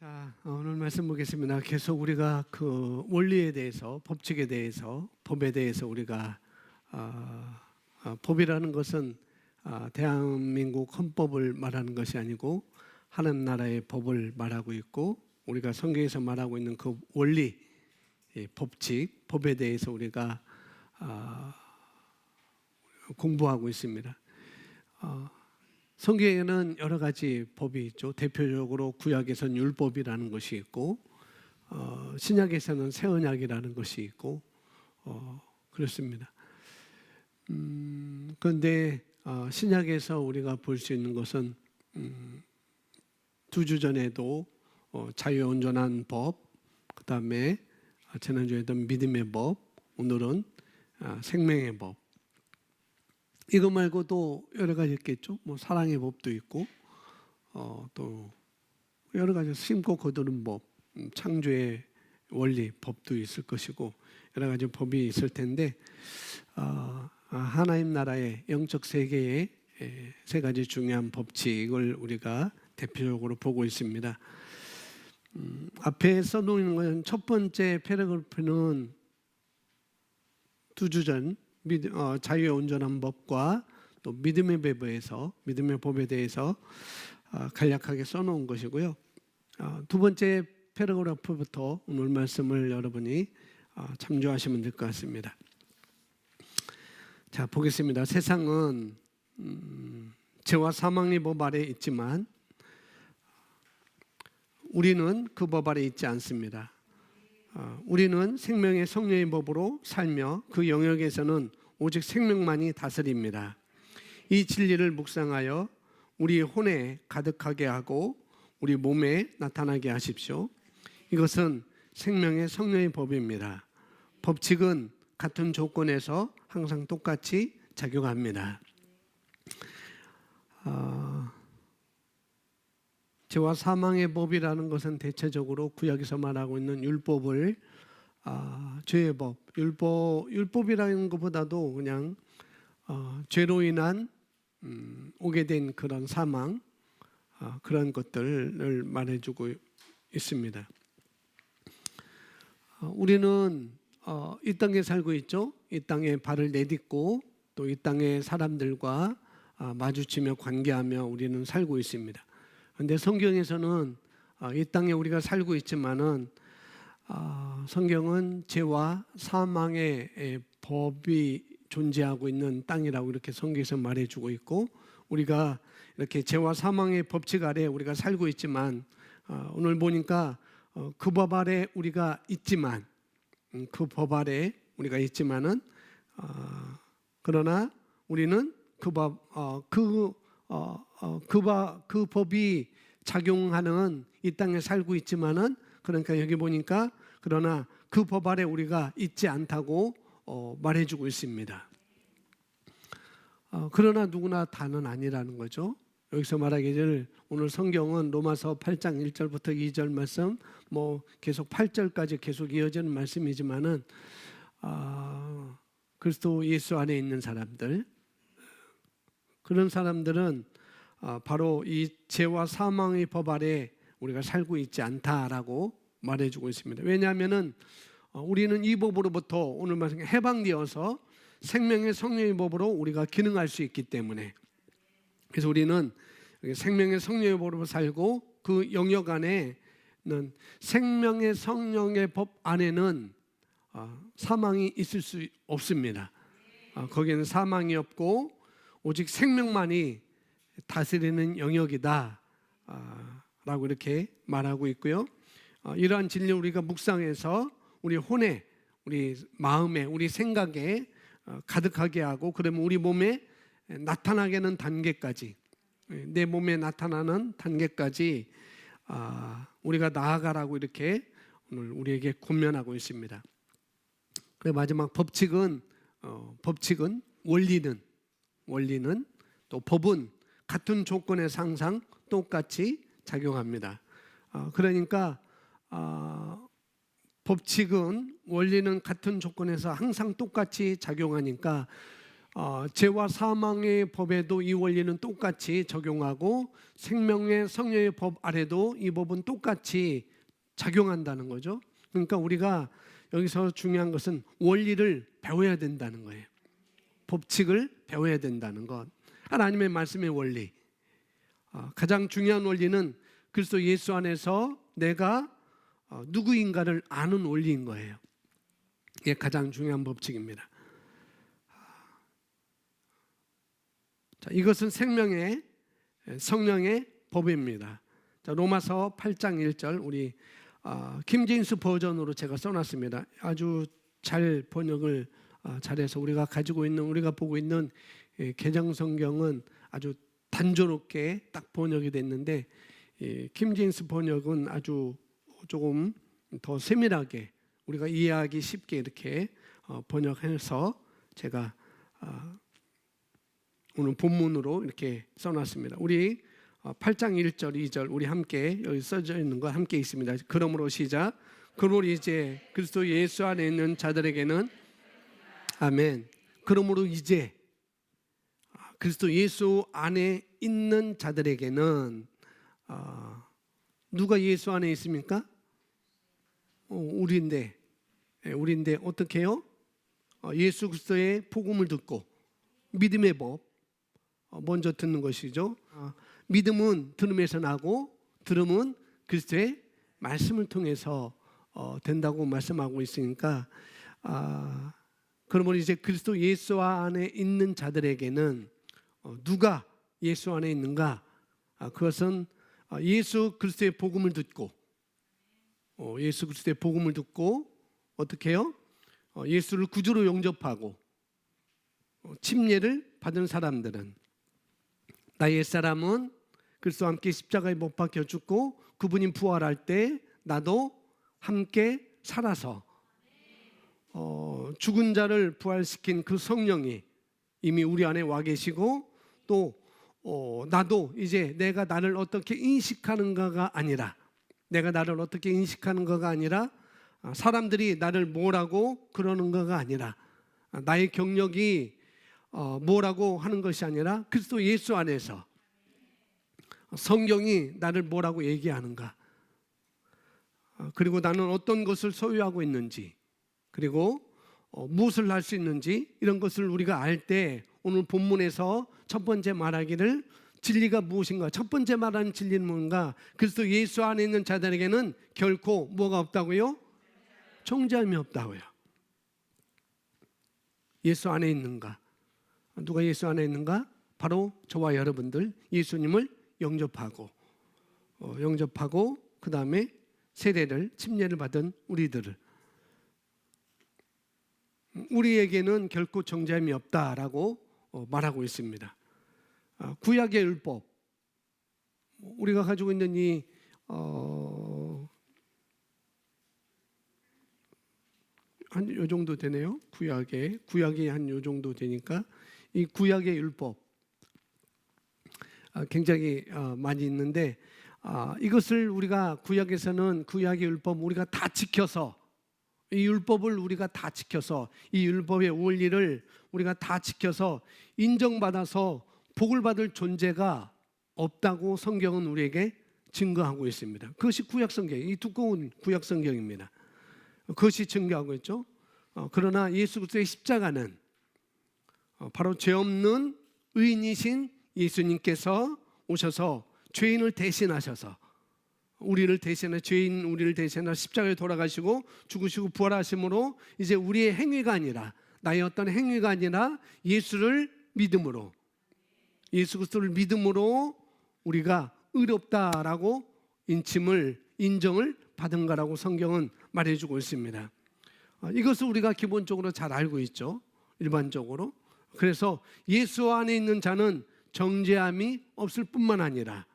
자, 오늘 말씀 보겠습니다. 계속 우리가 그 원리에 대해서, 법칙에 대해서, 법에 대해서 우리가 법이라는 것은 대한민국 헌법을 말하는 것이 아니고 하나님 나라의 법을 말하고 있고, 우리가 성경에서 말하고 있는 그 원리, 법칙, 법에 대해서 우리가 공부하고 있습니다. 성경에는 여러 가지 법이 있죠. 대표적으로 구약에서는 율법이라는 것이 있고, 신약에서는 새 언약이라는 것이 있고, 그렇습니다. 그런데 신약에서 우리가 볼 수 있는 것은 2주 전에도 자유에 온전한 법, 그 다음에 지난주에도 믿음의 법, 오늘은 생명의 법. 이거 말고도 여러 가지 있겠죠. 뭐 사랑의 법도 있고, 또 여러 가지 심고 거두는 법, 창조의 원리 법도 있을 것이고, 여러 가지 법이 있을 텐데, 하나님 나라의 영적 세계의 세 가지 중요한 법칙을 우리가 대표적으로 보고 있습니다. 앞에 써놓은 건 첫 번째 패러그래프는 2주 전 자유의 온전한 법과 또 믿음의 법에 대해서 간략하게 써놓은 것이고요. 두 번째 패러그래프부터 오늘 말씀을 여러분이 참조하시면 될 것 같습니다. 자, 보겠습니다. 세상은 죄와 사망의 법 아래 있지만 우리는 그 법 아래 있지 않습니다. 우리는 생명의 성령의 법으로 살며 그 영역에서는 오직 생명만이 다스립니다. 이 진리를 묵상하여 우리 혼에 가득하게 하고 우리 몸에 나타나게 하십시오. 이것은 생명의 성령의 법입니다. 법칙은 같은 조건에서 항상 똑같이 작용합니다. 죄와 사망의 법이라는 것은 대체적으로 구약에서 말하고 있는 율법을 죄의 법, 율법이라는 것보다도 그냥 죄로 인한 오게 된 그런 사망, 그런 것들을 말해주고 있습니다. 우리는 이 땅에 살고 있죠. 이 땅에 발을 내딛고 또 이 땅의 사람들과 마주치며 관계하며 우리는 살고 있습니다. 그런데 성경에서는 이 땅에 우리가 살고 있지만은 성경은 죄와 사망의 법이 존재하고 있는 땅이라고 이렇게 성경에서 말해주고 있고, 우리가 이렇게 죄와 사망의 법칙 아래 우리가 살고 있지만 오늘 보니까 그 법 아래 우리가 있지만 그 법 아래 우리가 있지만은 그러나 우리는 그 법이 작용하는 이 땅에 살고 있지만은, 그러니까 여기 보니까 그러나 그 법 아래 우리가 있지 않다고 말해주고 있습니다. 그러나 누구나 다는 아니라는 거죠. 여기서 말하기를 오늘 성경은 로마서 8장 1절부터 2절 말씀, 뭐 계속 8절까지 계속 이어지는 말씀이지만은 그리스도 예수 안에 있는 사람들, 그런 사람들은 바로 이 죄와 사망의 법 아래 우리가 살고 있지 않다라고 말해주고 있습니다. 왜냐하면은 우리는 이 법으로부터 오늘 말씀 해방되어서 생명의 성령의 법으로 우리가 기능할 수 있기 때문에, 그래서 우리는 생명의 성령의 법으로 살고 그 영역 안에는 생명의 성령의 법 안에는 사망이 있을 수 없습니다. 거기에는 사망이 없고 오직 생명만이 다스리는 영역이다 라고 이렇게 말하고 있고요. 이러한 진리를 우리가 묵상해서 우리 혼에, 우리 마음에, 우리 생각에 가득하게 하고, 그러면 우리 몸에 나타나게 하는 단계까지, 내 몸에 나타나는 단계까지 우리가 나아가라고 이렇게 오늘 우리에게 권면하고 있습니다. 그리고 마지막 법칙은 원리는 또 법은 같은 조건에서 항상 똑같이 작용합니다. 그러니까 법칙은, 원리는 같은 조건에서 항상 똑같이 작용하니까 죄와 사망의 법에도 이 원리는 똑같이 적용하고 생명의 성령의 법 아래도 이 법은 똑같이 작용한다는 거죠. 그러니까 우리가 여기서 중요한 것은 원리를 배워야 된다는 거예요. 법칙을 배워야 된다는 것. 하나님의 말씀의 원리. 가장 중요한 원리는 그리스도 예수 안에서 내가 누구인가를 아는 원리인 거예요. 이게 가장 중요한 법칙입니다. 자, 이것은 생명의 성령의 법입니다. 자, 로마서 8장 1절 우리 킹제임스 버전으로 제가 써놨습니다. 아주 잘 번역을 잘해서 우리가 가지고 있는 우리가 보고 있는 개정 성경은 아주 단조롭게 딱 번역이 됐는데 킹제임스 번역은 아주 조금 더 세밀하게 우리가 이해하기 쉽게 이렇게 번역해서 제가 오늘 본문으로 이렇게 써놨습니다. 우리 8장 1절 2절 우리 함께 여기 써져 있는 거 함께 있습니다. 그러므로 시작. 그러므로 이제 그리스도 예수 안에 있는 자들에게는 아멘. 그러므로 이제 그리스도 예수 안에 있는 자들에게는 누가 예수 안에 있습니까? 우리인데 어떻게 해요? 예수 그리스도의 복음을 듣고 믿음의 법 먼저 듣는 것이죠. 믿음은 들음에서 나고 들음은 그리스도의 말씀을 통해서 된다고 말씀하고 있으니까 그러면 이제 그리스도 예수 안에 있는 자들에게는 누가 예수 안에 있는가? 그것은 예수 그리스도의 복음을 듣고 예수 그리스도의 복음을 듣고 어떻게 해요? 예수를 구주로 영접하고 침례를 받은 사람들은 나의 옛사람은 그리스도와 함께 십자가에 못 박혀 죽고 그분이 부활할 때 나도 함께 살아서 죽은 자를 부활시킨 그 성령이 이미 우리 안에 와 계시고 또 나도 이제 내가 나를 어떻게 인식하는가가 아니라 내가 나를 어떻게 인식하는가가 아니라 사람들이 나를 뭐라고 그러는 거가 아니라 나의 경력이 뭐라고 하는 것이 아니라 그리스도 예수 안에서 성경이 나를 뭐라고 얘기하는가 그리고 나는 어떤 것을 소유하고 있는지 그리고 무엇을 할 수 있는지 이런 것을 우리가 알 때 오늘 본문에서 첫 번째 말하기를 진리가 무엇인가 첫 번째 말하는 진리는 뭔가 그리스도 예수 안에 있는 자들에게는 결코 뭐가 없다고요? 정죄함이 없다고요. 예수 안에 있는가? 누가 예수 안에 있는가? 바로 저와 여러분들 예수님을 영접하고 그 다음에 세례를 침례를 받은 우리에게는 결코 정죄함이 없다라고 말하고 있습니다. 구약의 율법 우리가 가지고 있는 이 한 요 정도 되네요. 구약이 한 요 정도 되니까 이 구약의 율법 굉장히 많이 있는데 이것을 우리가 구약에서는 구약의 율법 우리가 다 지켜서 이 율법을 우리가 다 지켜서 이 율법의 원리를 우리가 다 지켜서 인정받아서 복을 받을 존재가 없다고 성경은 우리에게 증거하고 있습니다. 그것이 구약 성경, 이 두꺼운 구약 성경입니다. 그것이 증거하고 있죠. 그러나 예수 그리스도의 십자가는 바로 죄 없는 의인이신 예수님께서 오셔서 죄인을 대신하셔서 우리를 대신해 십자가에 돌아가시고 죽으시고 부활하심으로 이제 우리의 행위가 아니라 나의 어떤 행위가 아니라 예수를 믿음으로 예수 그리스도를 믿음으로 우리가 의롭다라고 인정을 받은 거라고 성경은 말해주고 있습니다. 이것을 우리가 기본적으로 잘 알고 있죠. 일반적으로. 그래서 예수 안에 있는 자는 정죄함이 없을 뿐만 아니라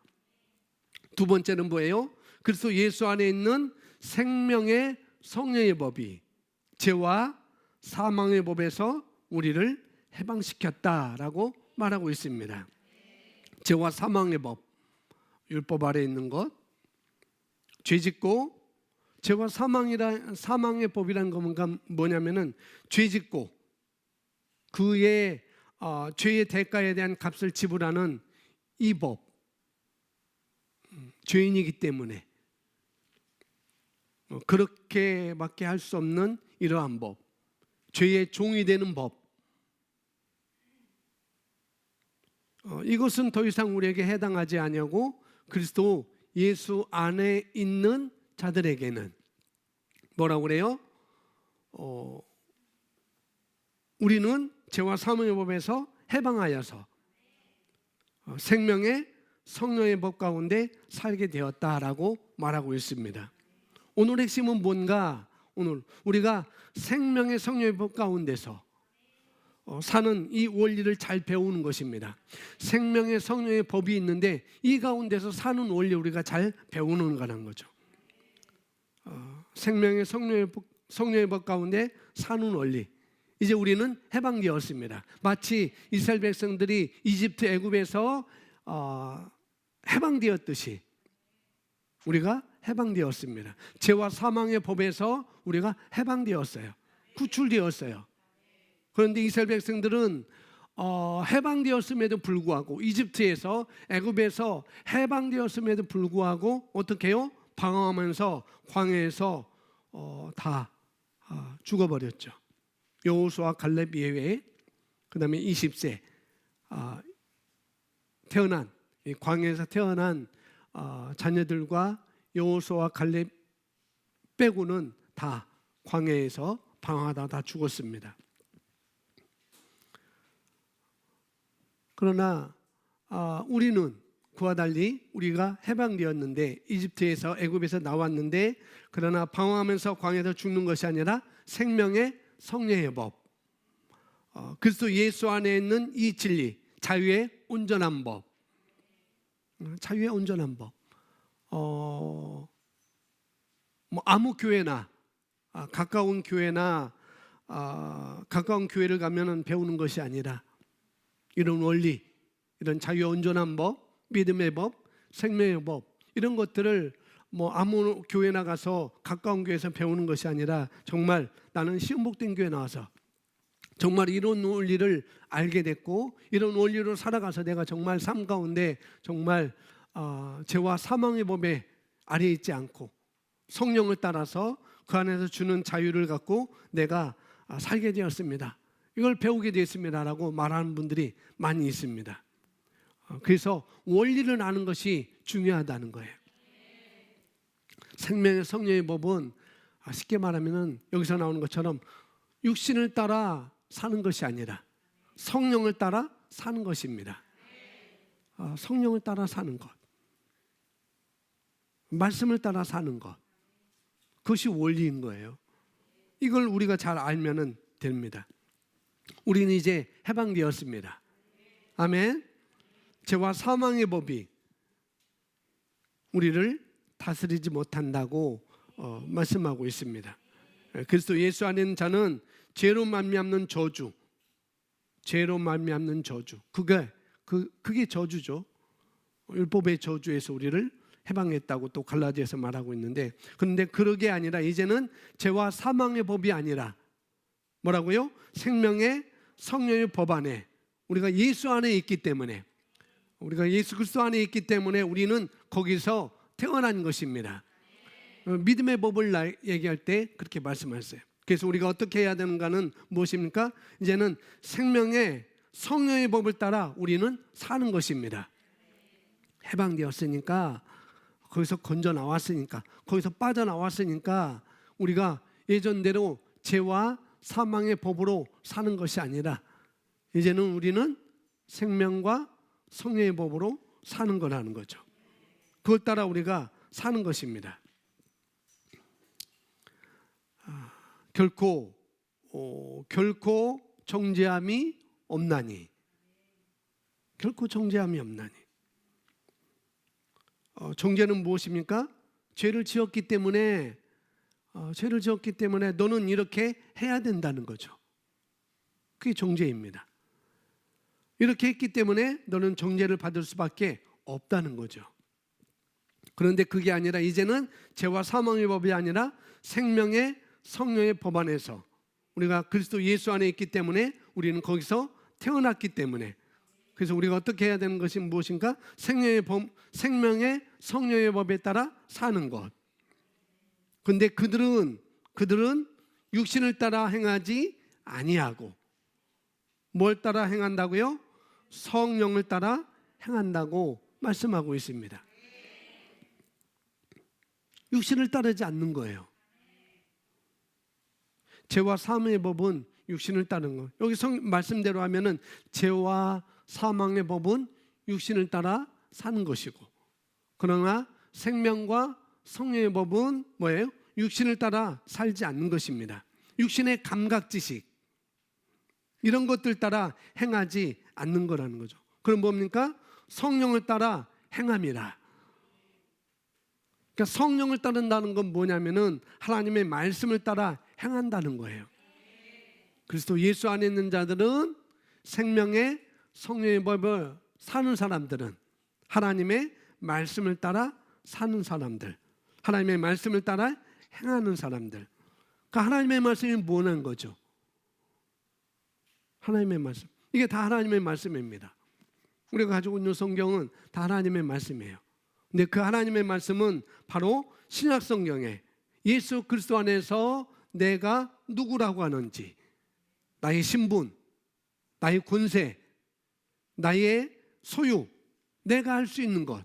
두 번째는 뭐예요? 그래서 예수 안에 있는 생명의 성령의 법이 죄와 사망의 법에서 우리를 해방시켰다라고 말하고 있습니다. 죄와 사망의 법, 율법 아래 있는 것, 죄짓고 죄와 사망의 법이라는 건 뭐냐면은 죄짓고 그의 죄의 대가에 대한 값을 지불하는 이 법, 죄인이기 때문에 그렇게밖에 할 수 없는 이러한 법, 죄의 종이 되는 법, 이것은 더 이상 우리에게 해당하지 아니하고 그리스도 예수 안에 있는 자들에게는 뭐라고 그래요? 우리는 죄와 사망의 법에서 해방하여서 생명의 성령의 법 가운데 살게 되었다라고 말하고 있습니다. 오늘 핵심은 뭔가? 오늘 우리가 생명의 성령의 법 가운데서 사는 이 원리를 잘 배우는 것입니다. 생명의 성령의 법이 있는데 이 가운데서 사는 원리 우리가 잘 배우는 거라는 거죠. 생명의 성령의 법 가운데 사는 원리, 이제 우리는 해방되었습니다. 마치 이스라엘 백성들이 이집트 애굽에서 해방되었듯이 우리가 해방되었습니다. 죄와 사망의 법에서 우리가 해방되었어요. 구출되었어요. 그런데 이스라엘 백성들은 해방되었음에도 불구하고, 이집트에서 애굽에서 해방되었음에도 불구하고 어떻게 해요? 방황하면서 광야에서 다 죽어버렸죠. 여호수아 갈렙 예외, 그 다음에 20세 태어난, 광야에서 태어난 자녀들과 여호수아 갈렙 빼고는 다 광야에서 방황하다 다 죽었습니다. 그러나 우리는 그와 달리 우리가 해방되었는데, 이집트에서 애굽에서 나왔는데, 그러나 방황하면서 광야에서 죽는 것이 아니라 생명의 성령의 법, 그리스도 예수 안에 있는 이 진리, 자유의 온전한 법, 자유의 온전한 법. 아무 교회나 가까운 교회나 가까운 교회를 가면은 배우는 것이 아니라 이런 원리, 이런 자유의 온전한 법, 믿음의 법, 생명의 법, 이런 것들을 아무 교회 나가서 가까운 교회에서 배우는 것이 아니라 정말 나는 시험복된 교회 나와서 정말 이런 원리를 알게 됐고, 이런 원리로 살아가서 내가 정말 삶 가운데 정말 죄와 사망의 법에 아래 있지 않고 성령을 따라서 그 안에서 주는 자유를 갖고 내가 살게 되었습니다. 이걸 배우게 되었습니다라고 말하는 분들이 많이 있습니다. 그래서 원리를 아는 것이 중요하다는 거예요. 생명의 성령의 법은 쉽게 말하면 여기서 나오는 것처럼 육신을 따라 사는 것이 아니라 성령을 따라 사는 것입니다. 성령을 따라 사는 것, 말씀을 따라 사는 것, 그것이 원리인 거예요. 이걸 우리가 잘 알면 됩니다. 우리는 이제 해방되었습니다. 아멘. 죄와 사망의 법이 우리를 다스리지 못한다고 말씀하고 있습니다. 그리스도 예수 안에 있는 자는 죄로 말미암는 저주, 죄로 말미암는 저주, 그게 저주죠. 율법의 저주에서 우리를 해방했다고 또 갈라디아서 말하고 있는데, 그런데 그러게 아니라 이제는 죄와 사망의 법이 아니라 뭐라고요? 생명의 성령의 법 안에 우리가 예수 안에 있기 때문에, 우리가 예수 그리스도 안에 있기 때문에 우리는 거기서 태어난 것입니다. 믿음의 법을 얘기할 때 그렇게 말씀하셨어요. 그래서 우리가 어떻게 해야 되는가는 무엇입니까? 이제는 생명의 성령의 법을 따라 우리는 사는 것입니다. 해방되었으니까, 거기서 건져 나왔으니까, 거기서 빠져나왔으니까 우리가 예전대로 죄와 사망의 법으로 사는 것이 아니라 이제는 우리는 생명과 성령의 법으로 사는 거라는 거죠. 그걸 따라 우리가 사는 것입니다. 결코 정죄함이 없나니, 결코 정죄함이 없나니. 정죄는 무엇입니까? 죄를 지었기 때문에 너는 이렇게 해야 된다는 거죠. 그게 정죄입니다. 이렇게 했기 때문에 너는 정죄를 받을 수밖에 없다는 거죠. 그런데 그게 아니라 이제는 죄와 사망의 법이 아니라 생명의 성령의 법 안에서 우리가 그리스도 예수 안에 있기 때문에 우리는 거기서 태어났기 때문에. 그래서 우리가 어떻게 해야 되는 것이 무엇인가? 생명의 성령의 법에 따라 사는 것. 근데 그들은 육신을 따라 행하지 아니하고 뭘 따라 행한다고요? 성령을 따라 행한다고 말씀하고 있습니다. 육신을 따르지 않는 거예요. 죄와 사망의 법은 육신을 따르는 거. 여기 말씀대로 하면은 죄와 사망의 법은 육신을 따라 사는 것이고, 그러나 생명과 성령의 법은 뭐예요? 육신을 따라 살지 않는 것입니다. 육신의 감각지식 이런 것들 따라 행하지 않는 거라는 거죠. 그럼 뭡니까? 성령을 따라 행함이라. 그러니까 성령을 따른다는 건 뭐냐면은 하나님의 말씀을 따라 행한다는 거예요. 그리스도 예수 안에 있는 자들은 생명의 성령의 법을 사는 사람들은 하나님의 말씀을 따라 사는 사람들, 하나님의 말씀을 따라 행하는 사람들. 그러니까 하나님의 말씀이 뭐냐는 거죠. 하나님의 말씀. 이게 다 하나님의 말씀입니다. 우리가 가지고 있는 성경은 다 하나님의 말씀이에요. 근데 그 하나님의 말씀은 바로 신약 성경에 예수 그리스도 안에서 내가 누구라고 하는지, 나의 신분, 나의 권세, 나의 소유, 내가 할 수 있는 것,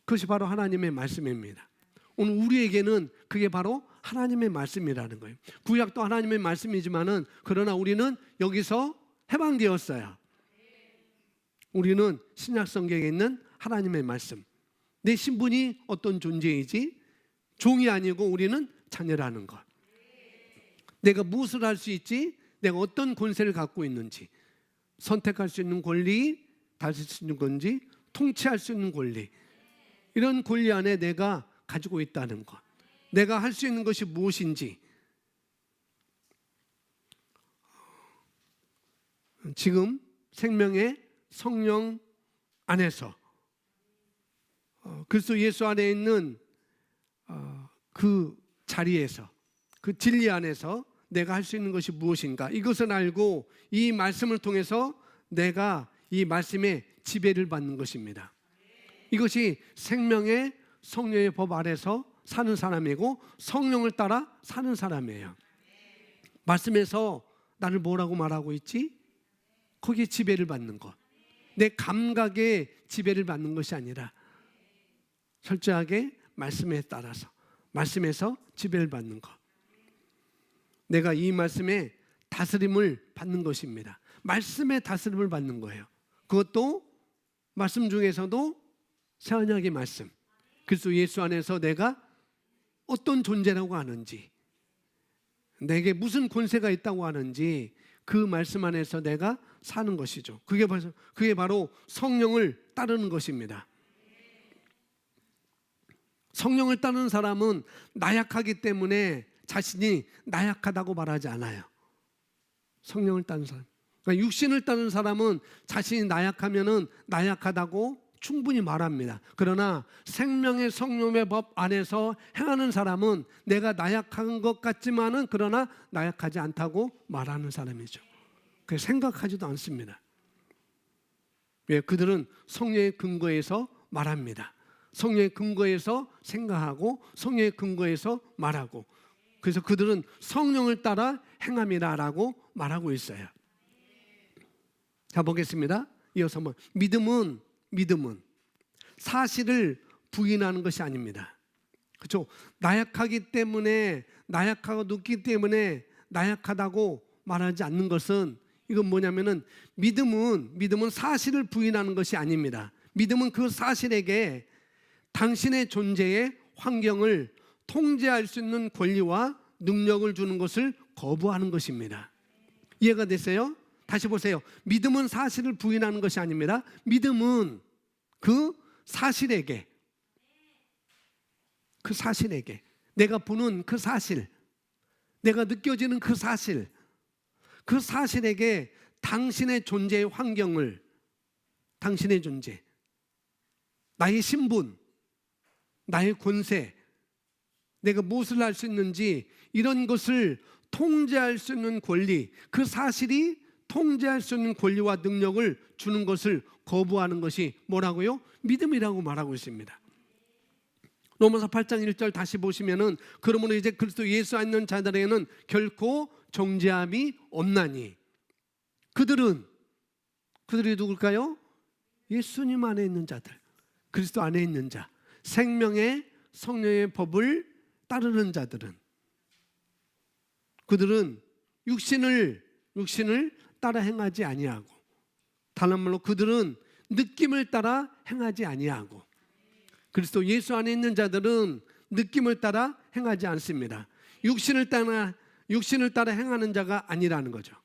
그것이 바로 하나님의 말씀입니다. 오늘 우리에게는 그게 바로 하나님의 말씀이라는 거예요. 구약도 하나님의 말씀이지만은 그러나 우리는 여기서 해방되었어요. 우리는 신약 성경에 있는 하나님의 말씀. 내 신분이 어떤 존재이지? 종이 아니고 우리는 자녀라는 것. 내가 무엇을 할 수 있지? 내가 어떤 권세를 갖고 있는지, 선택할 수 있는 권리, 다스릴 수 있는 건지, 통치할 수 있는 권리, 이런 권리 안에 내가 가지고 있다는 것, 내가 할 수 있는 것이 무엇인지. 지금 생명의 성령 안에서 그리스도 예수 안에 있는 그 자리에서, 그 진리 안에서 내가 할 수 있는 것이 무엇인가, 이것을 알고 이 말씀을 통해서 내가 이 말씀의 지배를 받는 것입니다. 이것이 생명의 성령의 법 아래서 사는 사람이고 성령을 따라 사는 사람이에요. 말씀에서 나를 뭐라고 말하고 있지? 거기에 지배를 받는 것. 내 감각에 지배를 받는 것이 아니라 철저하게 말씀에 따라서, 말씀에서 지배를 받는 것. 내가 이 말씀에 다스림을 받는 것입니다. 말씀에 다스림을 받는 거예요. 그것도 말씀 중에서도 새 언약의 말씀, 그리스도 예수 안에서 내가 어떤 존재라고 하는지, 내게 무슨 권세가 있다고 하는지 그 말씀 안에서 내가 사는 것이죠. 그게 바로 성령을 따르는 것입니다. 성령을 따르는 사람은 나약하기 때문에 자신이 나약하다고 말하지 않아요. 성령을 따르는 사람. 그러니까 육신을 따르는 사람은 자신이 나약하면은 나약하다고 충분히 말합니다. 그러나 생명의 성령의 법 안에서 행하는 사람은 내가 나약한 것 같지만은 그러나 나약하지 않다고 말하는 사람이죠. 그래서 생각하지도 않습니다. 왜? 그들은 성령의 근거에서 말합니다. 성령의 근거에서 생각하고 성령의 근거에서 말하고, 그래서 그들은 성령을 따라 행함이라라고 말하고 있어요. 자, 보겠습니다. 이어서 한번. 믿음은 사실을 부인하는 것이 아닙니다. 그렇죠? 나약하기 때문에, 나약하고 눕기 때문에 나약하다고 말하지 않는 것은, 이건 뭐냐면은 믿음은 사실을 부인하는 것이 아닙니다. 믿음은 그 사실에게 당신의 존재의 환경을 통제할 수 있는 권리와 능력을 주는 것을 거부하는 것입니다. 이해가 됐어요? 다시 보세요. 믿음은 사실을 부인하는 것이 아닙니다. 믿음은 그 사실에게, 내가 보는 그 사실, 내가 느껴지는 그 사실, 그 사실에게 당신의 존재의 환경을, 당신의 존재, 나의 신분, 나의 권세, 내가 무엇을 할 수 있는지 이런 것을 통제할 수 있는 권리, 그 사실이 통제할 수 있는 권리와 능력을 주는 것을 거부하는 것이 뭐라고요? 믿음이라고 말하고 있습니다. 로마서 8장 1절 다시 보시면은 그러므로 이제 그리스도 예수 안에 있는 자들에게는 결코 정죄함이 없나니 그들이 누굴까요? 예수님 안에 있는 자들, 그리스도 안에 있는 자, 생명의 성령의 법을 따르는 자들은, 그들은 육신을 따라 행하지 아니하고, 다른 말로 그들은 느낌을 따라 행하지 아니하고, 그리스도 예수 안에 있는 자들은 느낌을 따라 행하지 않습니다. 육신을 따라 행하는 자가 아니라는 거죠.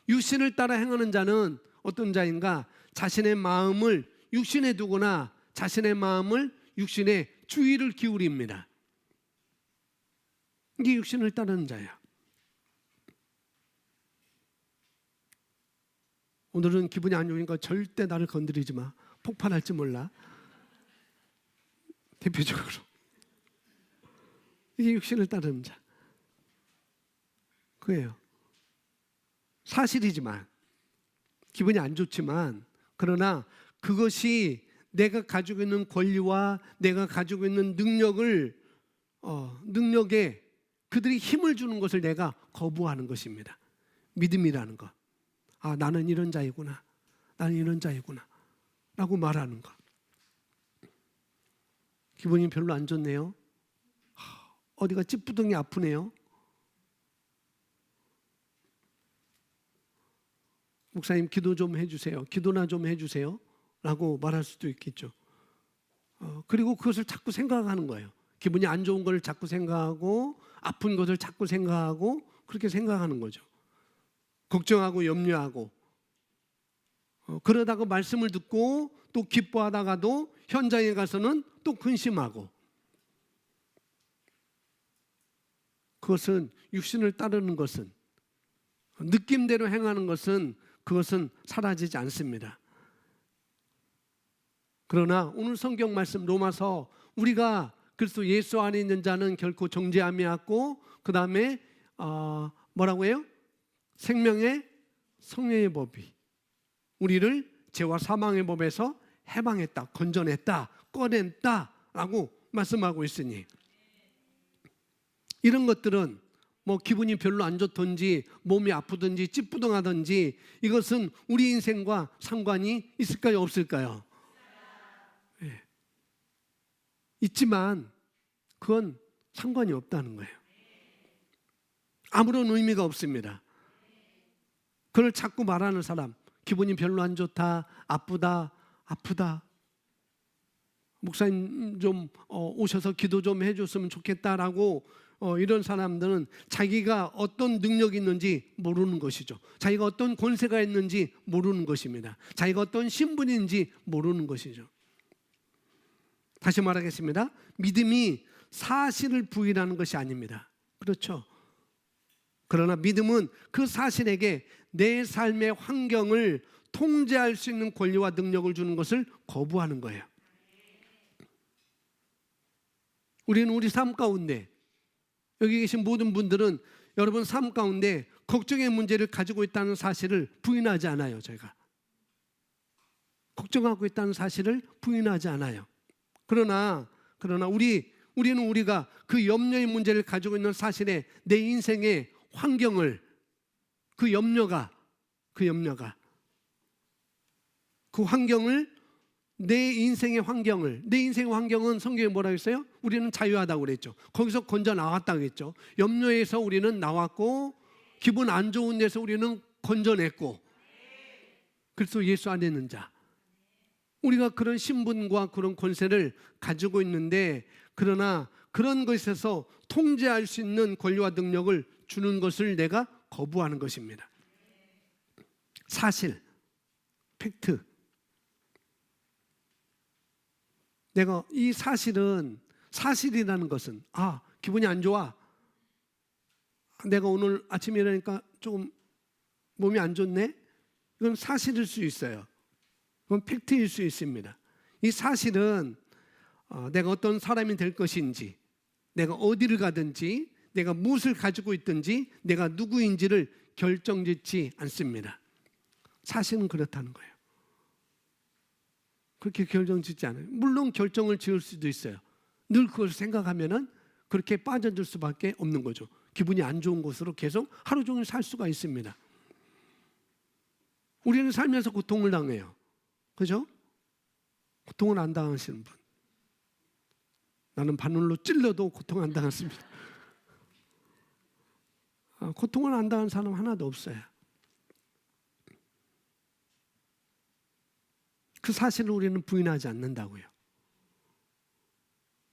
육신을 따라 행하는 자는 어떤 자인가? 자신의 마음을 육신에 두거나 자신의 마음을 육신에 주의를 기울입니다. 이게 육신을 따르는 자야. 오늘은 기분이 안 좋으니까 절대 나를 건드리지 마. 폭발할지 몰라. 대표적으로 이게 육신을 따르는 자. 그예요. 사실이지만, 기분이 안 좋지만, 그러나 그것이 내가 가지고 있는 권리와 내가 가지고 있는 능력에 그들이 힘을 주는 것을 내가 거부하는 것입니다. 믿음이라는 것. 아, 나는 이런 자이구나. 나는 이런 자이구나. 라고 말하는 것. 기분이 별로 안 좋네요. 어디가 찌뿌둥이 아프네요. 목사님 기도 좀 해주세요. 기도나 좀 해주세요. 라고 말할 수도 있겠죠. 그리고 그것을 자꾸 생각하는 거예요. 기분이 안 좋은 걸 자꾸 생각하고 아픈 것을 자꾸 생각하고 그렇게 생각하는 거죠. 걱정하고 염려하고, 그러다가 말씀을 듣고 또 기뻐하다가도 현장에 가서는 또 근심하고, 그것은 육신을 따르는 것은, 느낌대로 행하는 것은 그것은 사라지지 않습니다. 그러나 오늘 성경 말씀 로마서, 우리가 그리스도 예수 안에 있는 자는 결코 정죄함이 없고, 그 다음에 뭐라고 해요? 생명의 성령의 법이 우리를 죄와 사망의 법에서 해방했다, 건져냈다, 꺼냈다라고 말씀하고 있으니, 이런 것들은 뭐 기분이 별로 안 좋든지 몸이 아프든지 찌뿌둥하든지 이것은 우리 인생과 상관이 있을까요, 없을까요? 네. 있지만 그건 상관이 없다는 거예요. 아무런 의미가 없습니다. 그걸 자꾸 말하는 사람, 기분이 별로 안 좋다, 아프다. 목사님 좀 오셔서 기도 좀 해줬으면 좋겠다라고 이런 사람들은 자기가 어떤 능력이 있는지 모르는 것이죠. 자기가 어떤 권세가 있는지 모르는 것입니다. 자기가 어떤 신분인지 모르는 것이죠. 다시 말하겠습니다. 믿음이 사실을 부인하는 것이 아닙니다. 그렇죠? 그러나 믿음은 그 사실에게 내 삶의 환경을 통제할 수 있는 권리와 능력을 주는 것을 거부하는 거예요. 우리는 우리 삶 가운데, 여기 계신 모든 분들은 여러분 삶 가운데 걱정의 문제를 가지고 있다는 사실을 부인하지 않아요. 저희가 걱정하고 있다는 사실을 부인하지 않아요. 그러나 우리는 우리가 그 염려의 문제를 가지고 있는 사실에 내 인생의 환경을, 그 환경을, 내 인생의 환경은 성경에 뭐라고 했어요? 우리는 자유하다고 그랬죠. 거기서 건져 나왔다고 했죠. 염려에서 우리는 나왔고, 기분 안 좋은 데서 우리는 건져냈고, 그래서 예수 안에 있는 자, 우리가 그런 신분과 그런 권세를 가지고 있는데, 그러나 그런 것에서 통제할 수 있는 권리와 능력을 주는 것을 내가 거부하는 것입니다. 사실, 팩트. 내가 이 사실이라는 것은, 기분이 안 좋아. 내가 오늘 아침에 일어나니까 조금 몸이 안 좋네. 이건 사실일 수 있어요. 그건 팩트일 수 있습니다. 이 사실은 내가 어떤 사람이 될 것인지, 내가 어디를 가든지, 내가 무엇을 가지고 있든지, 내가 누구인지를 결정짓지 않습니다. 사실은 그렇다는 거예요. 그렇게 결정 짓지 않아요. 물론 결정을 지을 수도 있어요. 늘 그걸 생각하면은 그렇게 빠져들 수밖에 없는 거죠. 기분이 안 좋은 곳으로 계속 하루 종일 살 수가 있습니다. 우리는 살면서 고통을 당해요. 그죠? 고통을 안 당하시는 분. 나는 바늘로 찔러도 고통 안 당했습니다. 고통을 안 당한 사람 하나도 없어요. 그 사실을 우리는 부인하지 않는다고요.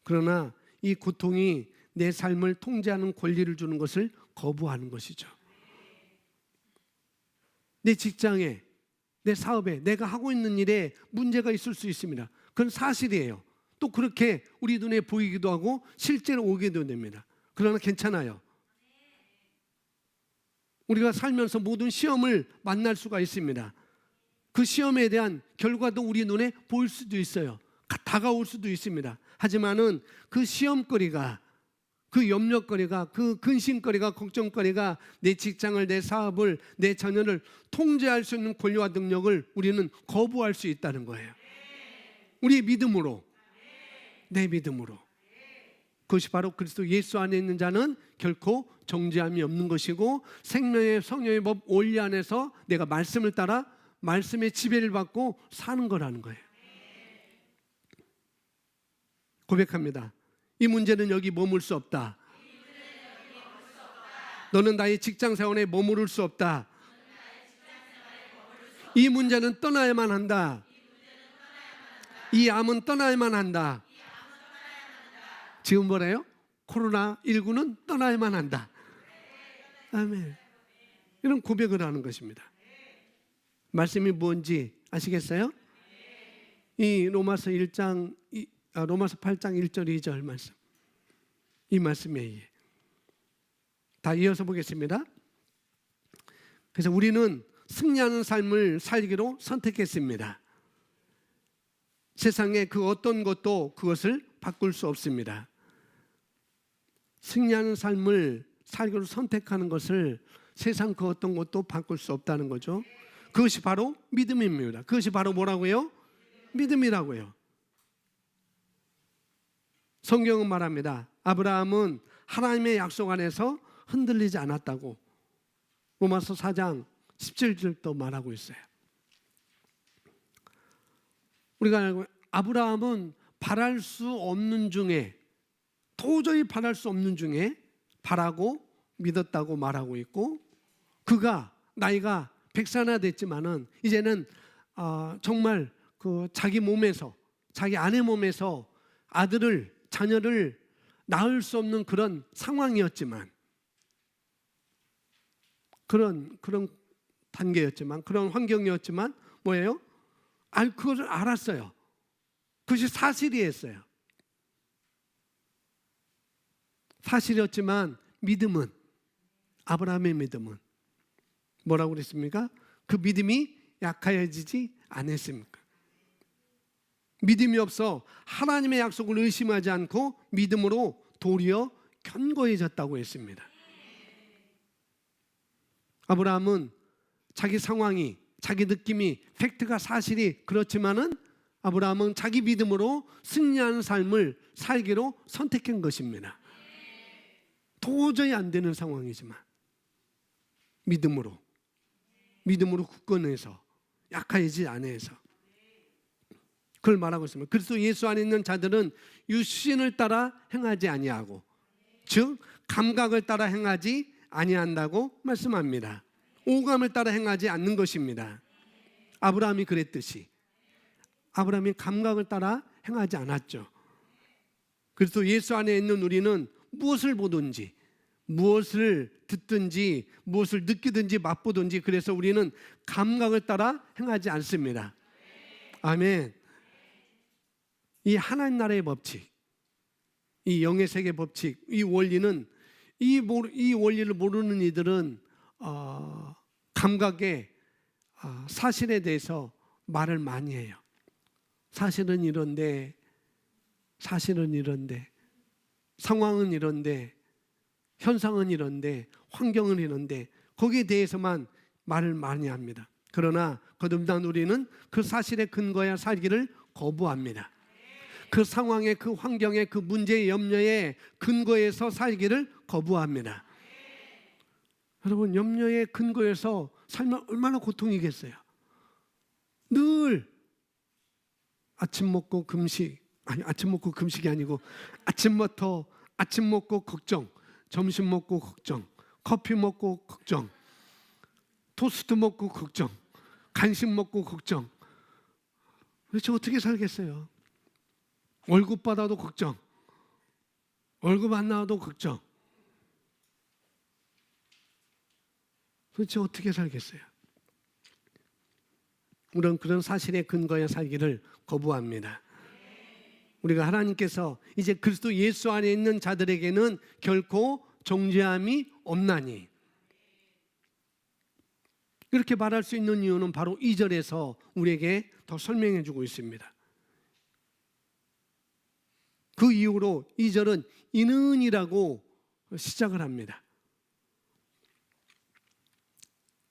그러나 이 고통이 내 삶을 통제하는 권리를 주는 것을 거부하는 것이죠. 내 직장에, 내 사업에, 내가 하고 있는 일에 문제가 있을 수 있습니다. 그건 사실이에요. 또 그렇게 우리 눈에 보이기도 하고 실제로 오기도 됩니다. 그러나 괜찮아요. 우리가 살면서 모든 시험을 만날 수가 있습니다. 그 시험에 대한 결과도 우리 눈에 보일 수도 있어요. 다가올 수도 있습니다. 하지만은 그 시험거리가, 그 염려거리가, 그 근심거리가, 걱정거리가 내 직장을, 내 사업을, 내 자녀를 통제할 수 있는 권리와 능력을 우리는 거부할 수 있다는 거예요. 우리의 믿음으로, 내 믿음으로. 그것이 바로 그리스도 예수 안에 있는 자는 결코 정죄함이 없는 것이고, 생명의 성령의 법 원리 안에서 내가 말씀을 따라 말씀의 지배를 받고 사는 거라는 거예요. 고백합니다. 이 문제는 여기 머물 수 없다. 너는 나의 직장 생활에 머무를 수 없다. 이 문제는 떠나야만 한다. 이 암은 떠나야만 한다. 지금 뭐래요? 코로나19는 떠나야만 한다. 아멘. 이런 고백을 하는 것입니다. 말씀이 뭔지 아시겠어요? 이 로마서 8장 1절 2절 말씀. 이 말씀에 다 이어서 보겠습니다. 그래서 우리는 승리하는 삶을 살기로 선택했습니다. 세상에 그 어떤 것도 그것을 바꿀 수 없습니다. 승리하는 삶을 살기로 선택하는 것을 세상 그 어떤 것도 바꿀 수 없다는 거죠. 그것이 바로 믿음입니다. 그것이 바로 뭐라고요? 믿음이라고요. 성경은 말합니다. 아브라함은 하나님의 약속 안에서 흔들리지 않았다고 로마서 4장 17절도 말하고 있어요. 우리가 알고 아브라함은 바랄 수 없는 중에, 도저히 바랄 수 없는 중에 바라고 믿었다고 말하고 있고, 그가 나이가 100세나 됐지만은 이제는 정말 그 자기 몸에서, 자기 아내 몸에서 아들을, 자녀를 낳을 수 없는 그런 상황이었지만, 그런 단계였지만, 그런 환경이었지만 뭐예요? 그것을 알았어요. 그것이 사실이었어요. 사실이었지만 믿음은, 아브라함의 믿음은 뭐라고 그랬습니까? 그 믿음이 약해지지 않았습니까? 믿음이 없어 하나님의 약속을 의심하지 않고 믿음으로 도리어 견고해졌다고 했습니다. 아브라함은 자기 상황이, 자기 느낌이, 팩트가 사실이 그렇지만은 아브라함은 자기 믿음으로 승리하는 삶을 살기로 선택한 것입니다. 도저히 안 되는 상황이지만 믿음으로 굳건해서, 약하지 않아서 그걸 말하고 있습니다. 그리스도 예수 안에 있는 자들은 육신을 따라 행하지 아니하고, 즉 감각을 따라 행하지 아니한다고 말씀합니다. 오감을 따라 행하지 않는 것입니다. 아브라함이 그랬듯이 아브라함이 감각을 따라 행하지 않았죠. 그래서 예수 안에 있는 우리는 무엇을 보든지, 무엇을 듣든지, 무엇을 느끼든지, 맛보든지, 그래서 우리는 감각을 따라 행하지 않습니다. 아멘. 이 하나님 나라의 법칙, 이 영의 세계 법칙, 이 원리는, 이 원리를 모르는 이들은 감각의 사실에 대해서 말을 많이 해요. 사실은 이런데, 상황은 이런데, 현상은 이런데, 환경은 이런데, 거기에 대해서만 말을 많이 합니다. 그러나 거듭난 우리는 그 사실에 근거해 살기를 거부합니다. 그 상황에, 그 환경에, 그 문제의 염려에 근거해서 살기를 거부합니다. 여러분, 염려의 근거에서 살면 얼마나 고통이겠어요. 늘 아침 먹고 금식, 아침 먹고 금식이 아니고 아침부터 아침 먹고 걱정, 점심 먹고 걱정, 커피 먹고 걱정, 토스트 먹고 걱정, 간식 먹고 걱정. 도대체 어떻게 살겠어요? 월급 받아도 걱정, 월급 안 나와도 걱정. 도대체 어떻게 살겠어요? 우리는 그런 사실에 근거해 살기를 거부합니다. 우리가 하나님께서 이제 그리스도 예수 안에 있는 자들에게는 결코 정죄함이 없나니, 이렇게 말할 수 있는 이유는 바로 2절에서 우리에게 더 설명해 주고 있습니다. 그 이후로 2절은 이는이라고 시작을 합니다.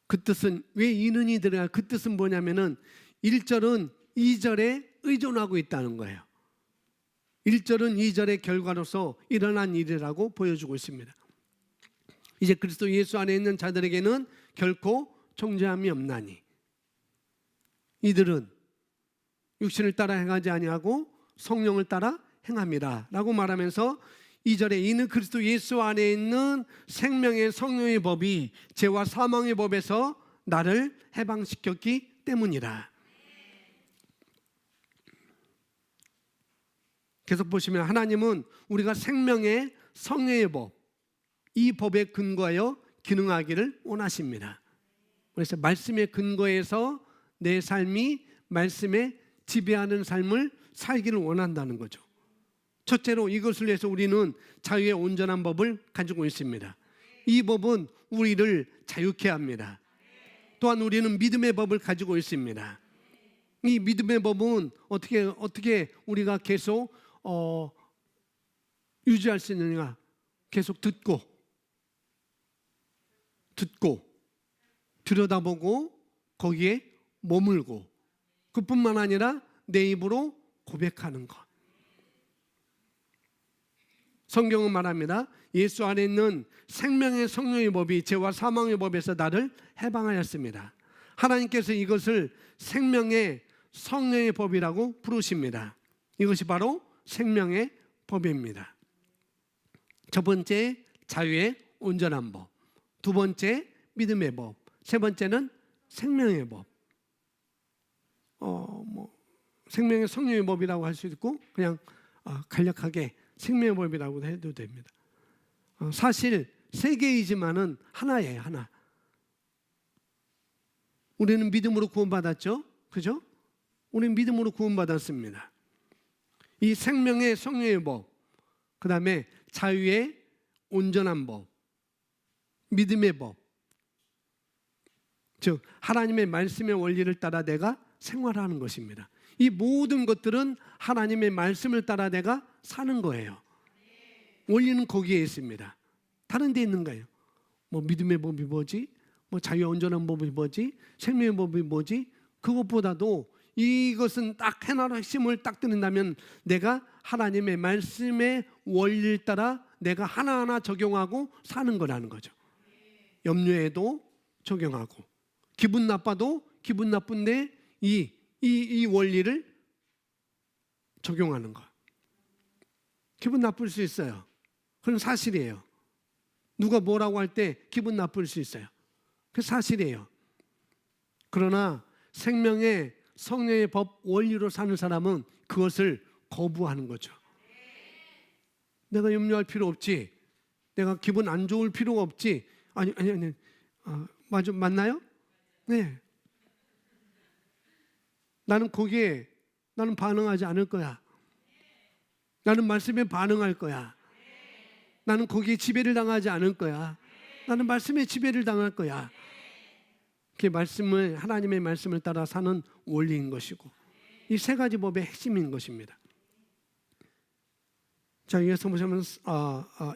그 뜻은 왜 이는이 들어가? 그 뜻은 뭐냐면은 1절은 2절에 의존하고 있다는 거예요. 1절은 2절의 결과로서 일어난 일이라고 보여주고 있습니다. 이제 그리스도 예수 안에 있는 자들에게는 결코 정죄함이 없나니, 이들은 육신을 따라 행하지 아니하고 성령을 따라 행함이라 라고 말하면서 2절에 이는 그리스도 예수 안에 있는 생명의 성령의 법이 죄와 사망의 법에서 나를 해방시켰기 때문이라. 계속 보시면 하나님은 우리가 생명의 성령의 법, 이 법에 근거하여 기능하기를 원하십니다. 그래서 말씀에 근거해서 내 삶이 말씀에 지배하는 삶을 살기를 원한다는 거죠. 첫째로 이것을 위해서 우리는 자유의 온전한 법을 가지고 있습니다. 이 법은 우리를 자유케 합니다. 또한 우리는 믿음의 법을 가지고 있습니다. 이 믿음의 법은 어떻게 우리가 계속 유지할 수 있느냐? 계속 듣고 들여다보고 거기에 머물고, 그뿐만 아니라 내 입으로 고백하는 것. 성경은 말합니다. 예수 안에 있는 생명의 성령의 법이 죄와 사망의 법에서 나를 해방하였습니다. 하나님께서 이것을 생명의 성령의 법이라고 부르십니다. 이것이 바로 생명의 법입니다. 첫 번째, 자유의 온전한 법. 두 번째, 믿음의 법. 세 번째는 생명의 법. 생명의 성령의 법이라고 할 수 있고, 그냥 간략하게 생명의 법이라고 해도 됩니다. 사실 세 개이지만은 하나예요, 하나. 우리는 믿음으로 구원받았죠, 그죠? 우리는 믿음으로 구원받았습니다. 이 생명의 성령의 법, 그 다음에 자유의 온전한 법, 믿음의 법, 즉 하나님의 말씀의 원리를 따라 내가 생활하는 것입니다. 이 모든 것들은 하나님의 말씀을 따라 내가 사는 거예요. 원리는 거기에 있습니다. 다른 데 있는 거예요. 믿음의 법이 뭐지? 자유의 온전한 법이 뭐지? 생명의 법이 뭐지? 그것보다도 이것은 딱 하나로 핵심을 딱 드는다면 내가 하나님의 말씀의 원리를 따라 내가 하나하나 적용하고 사는 거라는 거죠. 염려에도 적용하고, 기분 나빠도 기분 나쁜데 이 원리를 적용하는 거. 기분 나쁠 수 있어요. 그건 사실이에요. 누가 뭐라고 할 때 기분 나쁠 수 있어요. 그게 사실이에요. 그러나 생명의 성령의 법 원리로 사는 사람은 그것을 거부하는 거죠. 내가 염려할 필요 없지. 내가 기분 안 좋을 필요가 없지. 아니. 맞나요? 네. 나는 거기에 반응하지 않을 거야. 나는 말씀에 반응할 거야. 나는 거기에 지배를 당하지 않을 거야. 나는 말씀에 지배를 당할 거야. 그게 하나님의 말씀을 따라 사는 원리인 것이고, 이 세 가지 법의 핵심인 것입니다. 자, 여기서 보시면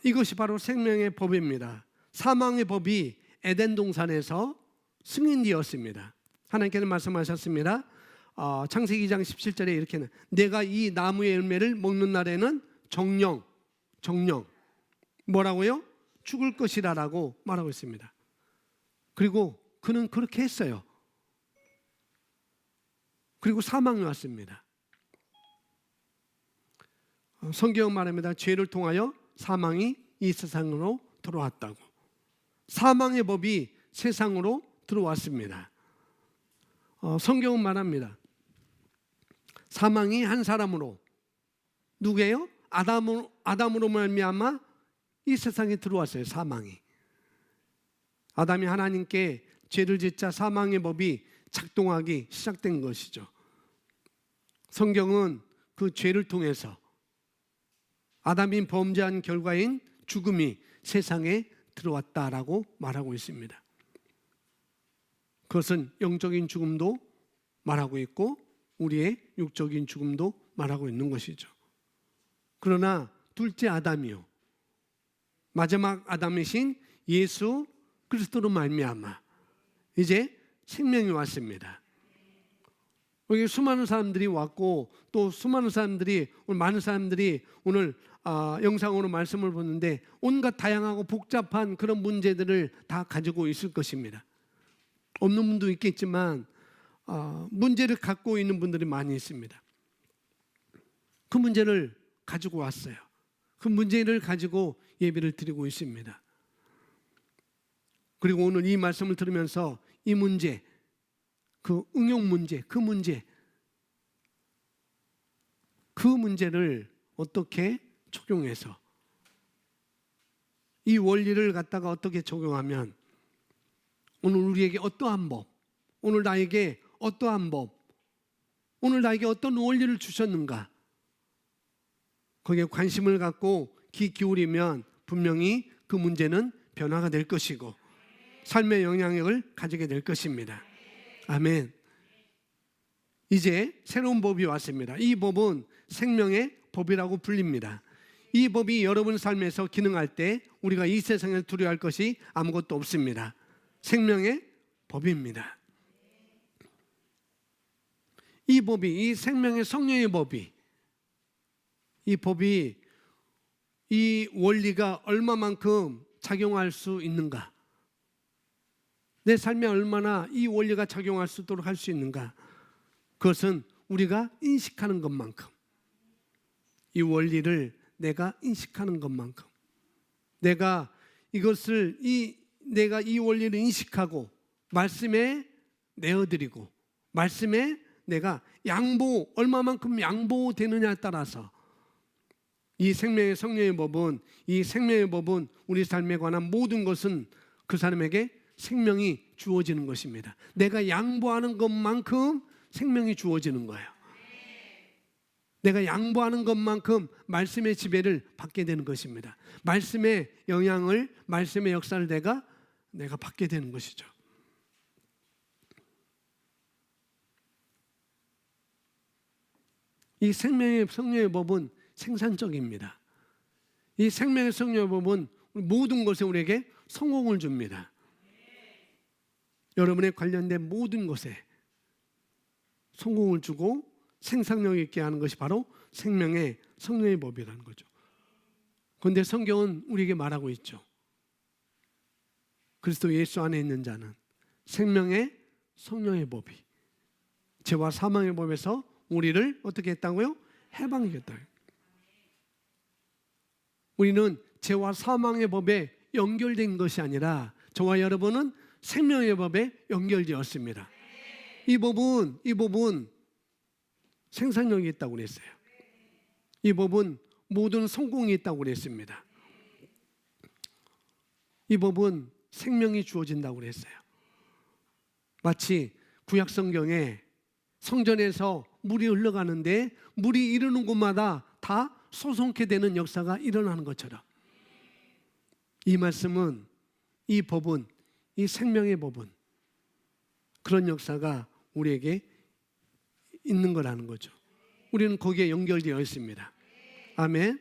이것이 바로 생명의 법입니다. 사망의 법이 에덴 동산에서 승인되었습니다. 하나님께서 말씀하셨습니다. 창세기 2장 17절에 이렇게는 내가 이 나무의 열매를 먹는 날에는 정령 뭐라고요? 죽을 것이라고 말하고 있습니다. 그리고 그는 그렇게 했어요. 그리고 사망이 왔습니다. 성경은 말합니다. 죄를 통하여 사망이 이 세상으로 들어왔다고. 사망의 법이 세상으로 들어왔습니다. 성경은 말합니다. 사망이 한 사람으로, 누구예요? 아담으로 말미암아 이 세상에 들어왔어요. 사망이. 아담이 하나님께 죄를 짓자 사망의 법이 작동하기 시작된 것이죠. 성경은 그 죄를 통해서 아담이 범죄한 결과인 죽음이 세상에 들어왔다라고 말하고 있습니다. 그것은 영적인 죽음도 말하고 있고 우리의 육적인 죽음도 말하고 있는 것이죠. 그러나 둘째 아담이요, 마지막 아담이신 예수 그리스도로 말미암아 이제 생명이 왔습니다. 여기 수많은 사람들이 왔고 또 수많은 사람들이 오늘 많은 사람들이 오늘 영상으로 말씀을 보는데 온갖 다양하고 복잡한 그런 문제들을 다 가지고 있을 것입니다. 없는 분도 있겠지만 문제를 갖고 있는 분들이 많이 있습니다. 그 문제를 가지고 왔어요. 그 문제를 가지고 예배를 드리고 있습니다. 그리고 오늘 이 말씀을 들으면서 이 문제, 그 응용 문제, 그 문제를 어떻게 적용해서 이 원리를 갖다가 어떻게 적용하면 오늘 우리에게 어떠한 법, 오늘 나에게 어떠한 법, 오늘 나에게 어떤 원리를 주셨는가, 거기에 관심을 갖고 귀 기울이면 분명히 그 문제는 변화가 될 것이고 삶의 영향력을 가지게 될 것입니다. 아멘. 이제 새로운 법이 왔습니다. 이 법은 생명의 법이라고 불립니다. 이 법이 여러분 삶에서 기능할 때 우리가 이 세상에 두려워할 것이 아무것도 없습니다. 생명의 법입니다. 이 법이, 이 생명의 성령의 법이, 이 법이, 이 원리가 얼마만큼 작용할 수 있는가, 내 삶에 얼마나 이 원리가 작용할 수 있도록 할 수 있는가, 그것은 우리가 인식하는 것만큼, 이 원리를 내가 인식하는 것만큼, 내가 이 원리를 인식하고 말씀에 내어드리고 말씀에 내가 얼마만큼 양보되느냐에 따라서 이 생명의 성령의 법은, 이 생명의 법은 우리 삶에 관한 모든 것은 그 사람에게 생명이 주어지는 것입니다. 내가 양보하는 것만큼 생명이 주어지는 거예요. 내가 양보하는 것만큼 말씀의 지배를 받게 되는 것입니다. 말씀의 영향을, 말씀의 역사를 내가 받게 되는 것이죠. 이 생명의 성령의 법은 생산적입니다. 이 생명의 성령의 법은 모든 것에 우리에게 성공을 줍니다. 여러분의 관련된 모든 것에 성공을 주고 생산력 있게 하는 것이 바로 생명의 성령의 법이라는 거죠. 그런데 성경은 우리에게 말하고 있죠. 그리스도 예수 안에 있는 자는 생명의 성령의 법이, 죄와 사망의 법에서 우리를 어떻게 했다고요? 해방하겠다. 우리는 죄와 사망의 법에 연결된 것이 아니라 저와 여러분은 생명의 법에 연결되었습니다. 이 법은 생산력이 있다고 그랬어요. 이 법은 모든 성공이 있다고 그랬습니다. 이 법은 생명이 주어진다고 그랬어요. 마치 구약 성경에 성전에서 물이 흘러가는데 물이 이르는 곳마다 다 솟게 되는 역사가 일어나는 것처럼 이 말씀은, 이 법은, 이 생명의 법은 그런 역사가 우리에게 있는 거라는 거죠. 우리는 거기에 연결되어 있습니다. 아멘.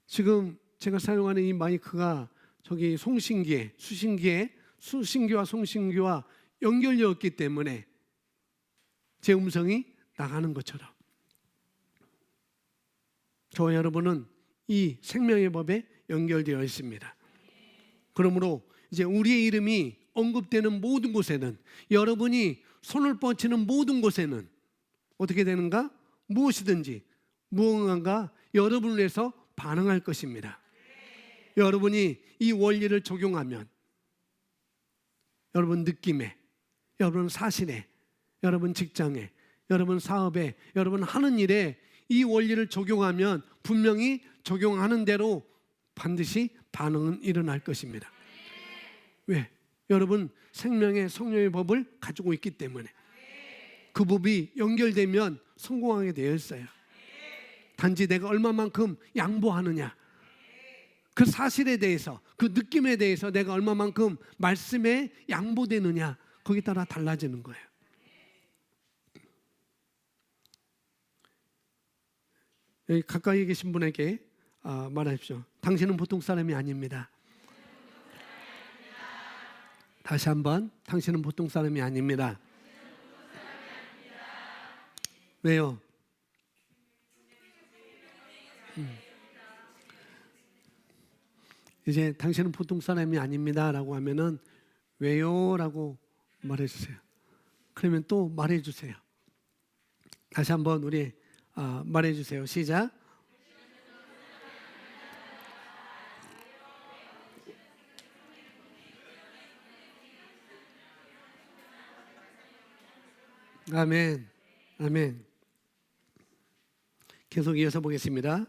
지금 제가 사용하는 이 마이크가 저기 수신기에 수신기와 송신기와 연결되었기 때문에 제 음성이 나가는 것처럼 저와 여러분은 이 생명의 법에 연결되어 있습니다. 그러므로 이제 우리의 이름이 언급되는 모든 곳에는, 여러분이 손을 뻗치는 모든 곳에는 어떻게 되는가? 무엇이든지 무언가 여러분을 위해서 반응할 것입니다. 여러분이 이 원리를 적용하면 여러분 느낌에, 여러분 사실에, 여러분 직장에, 여러분 사업에, 여러분 하는 일에 이 원리를 적용하면 분명히 적용하는 대로 반드시 반응은 일어날 것입니다. 왜? 여러분 생명의 성령의 법을 가지고 있기 때문에 그 법이 연결되면 성공하게 되어 있어요. 단지 내가 얼마만큼 양보하느냐, 그 사실에 대해서, 그 느낌에 대해서 내가 얼마만큼 말씀에 양보되느냐, 거기에 따라 달라지는 거예요. 여기 가까이 계신 분에게 말하십시오. 당신은 보통 사람이 아닙니다. 다시 한번, 당신은 보통 사람이 아닙니다. 왜요? 이제 당신은 보통 사람이 아닙니다 라고 하면은 왜요? 라고 말해주세요. 그러면 또 말해주세요. 다시 한번 우리 말해주세요. 시작. 아멘. 아멘. 계속 이어서 보겠습니다.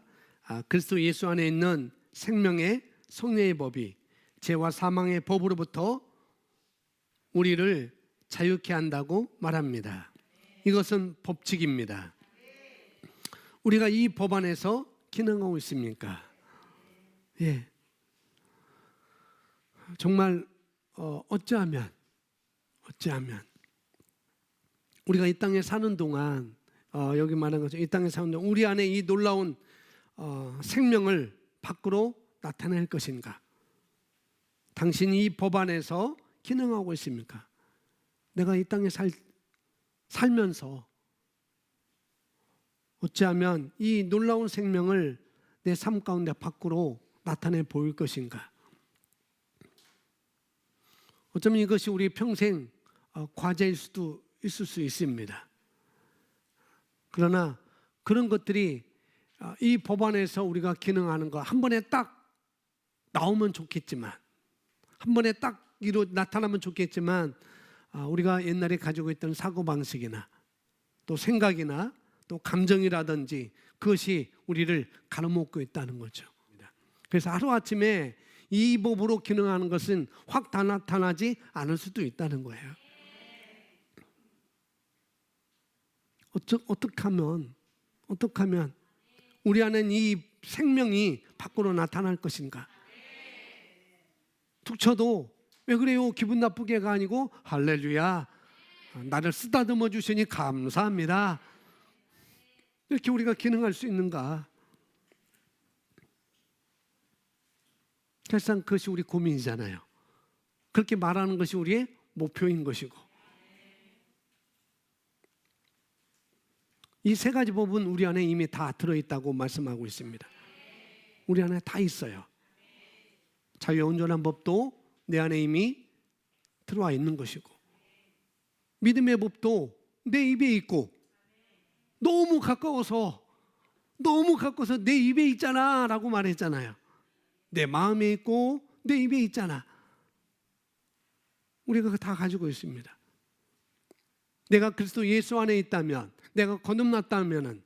그리스도 예수 안에 있는 생명의 성령의 법이 죄와 사망의 법으로부터 우리를 자유케 한다고 말합니다. 이것은 법칙입니다. 우리가 이 법 안에서 기능하고 있습니까? 예. 정말 어찌하면 우리가 이 땅에 사는 동안 여기 말한 것처럼 이 땅에 사는 동안 우리 안에 이 놀라운 생명을 밖으로 나타낼 것인가? 당신이 이 법 안에서 기능하고 있습니까? 내가 이 땅에 살면서 어찌하면 이 놀라운 생명을 내 삶 가운데 밖으로 나타내 보일 것인가? 어쩌면 이것이 우리 평생 과제일 수도 있을 수 있습니다. 그러나 그런 것들이 이 법 안에서 우리가 기능하는 거 한 번에 딱 나오면 좋겠지만, 한 번에 딱 나타나면 좋겠지만, 우리가 옛날에 가지고 있던 사고방식이나 또 생각이나 또 감정이라든지 그것이 우리를 가로막고 있다는 거죠. 그래서 하루아침에 이 법으로 기능하는 것은 확 다 나타나지 않을 수도 있다는 거예요. 어떻게 하면 우리 안에 이 생명이 밖으로 나타날 것인가? 툭 쳐도 왜 그래요? 기분 나쁘게가 아니고 할렐루야, 나를 쓰다듬어 주시니 감사합니다, 이렇게 우리가 기능할 수 있는가? 사실상 그것이 우리 고민이잖아요. 그렇게 말하는 것이 우리의 목표인 것이고, 이 세 가지 법은 우리 안에 이미 다 들어있다고 말씀하고 있습니다. 우리 안에 다 있어요. 자유온전한 법도 내 안에 이미 들어와 있는 것이고, 믿음의 법도 내 입에 있고, 너무 가까워서 내 입에 있잖아 라고 말했잖아요. 내 마음에 있고 내 입에 있잖아. 우리가 다 가지고 있습니다. 내가 그리스도 예수 안에 있다면, 내가 거듭났다면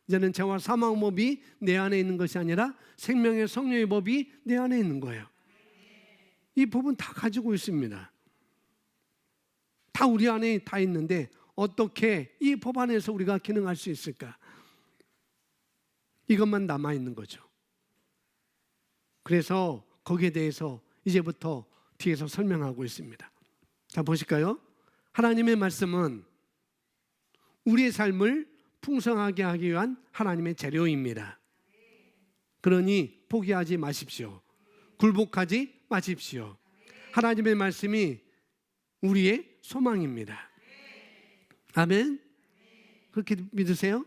이제는 죄와 사망의 법이 내 안에 있는 것이 아니라 생명의 성령의 법이 내 안에 있는 거예요. 이 법은 다 가지고 있습니다. 다 우리 안에 다 있는데 어떻게 이 법 안에서 우리가 기능할 수 있을까? 이것만 남아있는 거죠. 그래서 거기에 대해서 이제부터 뒤에서 설명하고 있습니다. 자, 보실까요? 하나님의 말씀은 우리의 삶을 풍성하게 하기 위한 하나님의 재료입니다. 그러니 포기하지 마십시오. 굴복하지 마십시오. 하나님의 말씀이 우리의 소망입니다. 아멘. 그렇게 믿으세요?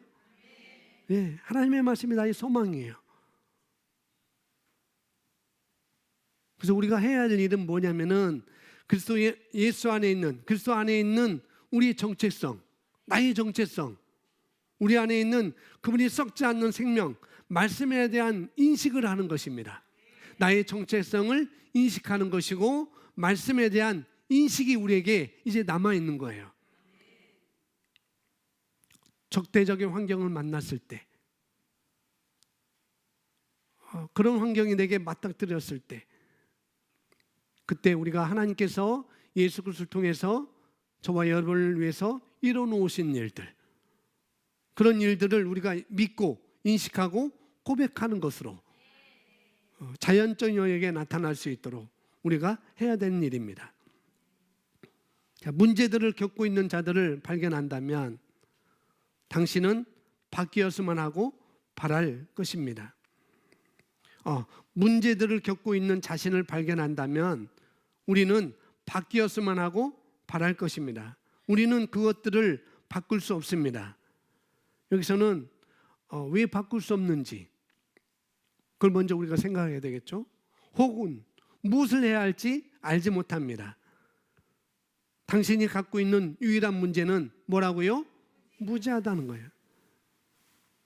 네, 하나님의 말씀이 나의 소망이에요. 그래서 우리가 해야 될 일은 뭐냐면은 예수 안에 있는, 그리스도 안에 있는 우리의 정체성, 나의 정체성, 우리 안에 있는 그분이 썩지 않는 생명, 말씀에 대한 인식을 하는 것입니다. 나의 정체성을 인식하는 것이고 말씀에 대한 인식이 우리에게 이제 남아있는 거예요. 적대적인 환경을 만났을 때, 그런 환경이 내게 맞닥뜨렸을 때, 그때 우리가 하나님께서 예수 그리스도를 통해서 저와 여러분을 위해서 이뤄놓으신 일들, 그런 일들을 우리가 믿고 인식하고 고백하는 것으로 자연적 영역에 나타날 수 있도록 우리가 해야 되는 일입니다. 자, 문제들을 겪고 있는 자들을 발견한다면 당신은 바뀌었으면 하고 바랄 것입니다. 문제들을 겪고 있는 자신을 발견한다면 우리는 바뀌었으면 하고 바랄 것입니다. 우리는 그것들을 바꿀 수 없습니다. 여기서는 왜 바꿀 수 없는지 그걸 먼저 우리가 생각해야 되겠죠. 혹은 무엇을 해야 할지 알지 못합니다. 당신이 갖고 있는 유일한 문제는 뭐라고요? 무지하다는 거예요.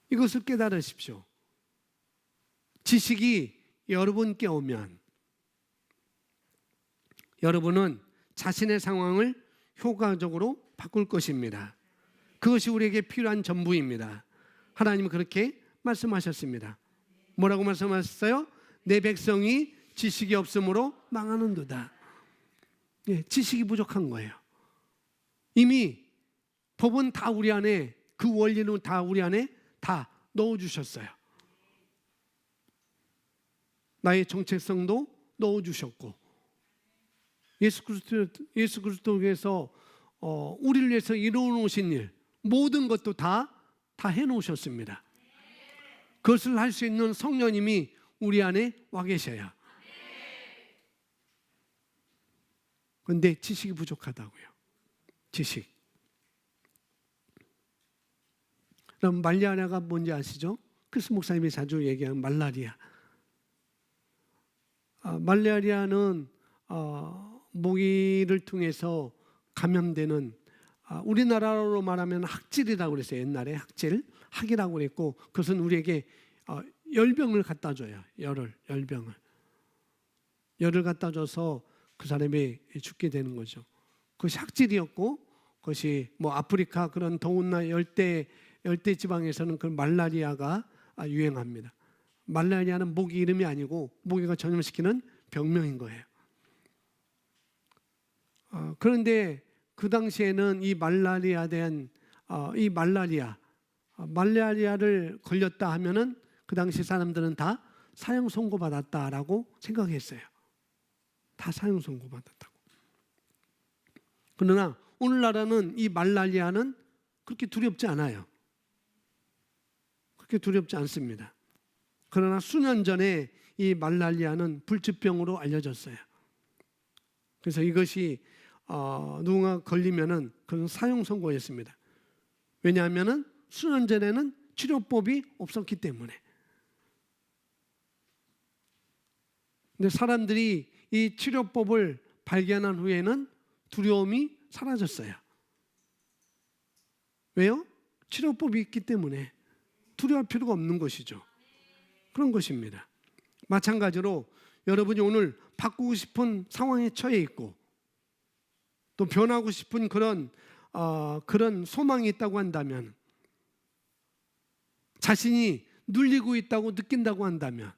이것을 깨달으십시오. 지식이 여러분께 오면 여러분은 자신의 상황을 효과적으로 바꿀 것입니다. 그것이 우리에게 필요한 전부입니다. 하나님은 그렇게 말씀하셨습니다. 뭐라고 말씀하셨어요? 내 백성이 지식이 없으므로 망하는도다. 지식이 부족한 거예요. 이미 법은 다 우리 안에, 그 원리는 다 우리 안에 다 넣어주셨어요. 나의 정체성도 넣어주셨고 예수 그리스도께서 우리를 위해서 이루어놓으신 일, 모든 것도 다 해놓으셨습니다. 그것을 할 수 있는 성령님이 우리 안에 와 계셔야. 그런데 지식이 부족하다고요. 지식. 그럼 말라리아가 뭔지 아시죠? 크리스 목사님이 자주 얘기하는 말라리아. 말라리아는 모기를 통해서 감염되는, 우리나라로 말하면 학질이라고 그랬어요. 옛날에 학이라고 그랬고, 그것은 우리에게 열병을 갖다 줘요. 열병을 갖다 줘서 그 사람이 죽게 되는 거죠. 그것이 학질이었고, 그것이 아프리카 그런 더운 날 열대 지방에서는 그 말라리아가 유행합니다. 말라리아는 모기 이름이 아니고 모기가 전염시키는 병명인 거예요. 그런데 그 당시에는 이 말라리아를 걸렸다 하면은 그 당시 사람들은 다 사형 선고받았다라고 생각했어요. 다 사형 선고받았다고. 그러나 오늘날에는 이 말라리아는 그렇게 두렵지 않아요. 그렇게 두렵지 않습니다. 그러나 수년 전에 이 말라리아는 불치병으로 알려졌어요. 그래서 이것이 누군가 걸리면은 그건 사형 선고였습니다. 왜냐하면은 수년 전에는 치료법이 없었기 때문에. 근데 사람들이 이 치료법을 발견한 후에는 두려움이 사라졌어요. 왜요? 치료법이 있기 때문에 두려워할 필요가 없는 것이죠. 그런 것입니다. 마찬가지로 여러분이 오늘 바꾸고 싶은 상황에 처해 있고 또 변하고 싶은 그런 소망이 있다고 한다면, 자신이 눌리고 있다고 느낀다고 한다면,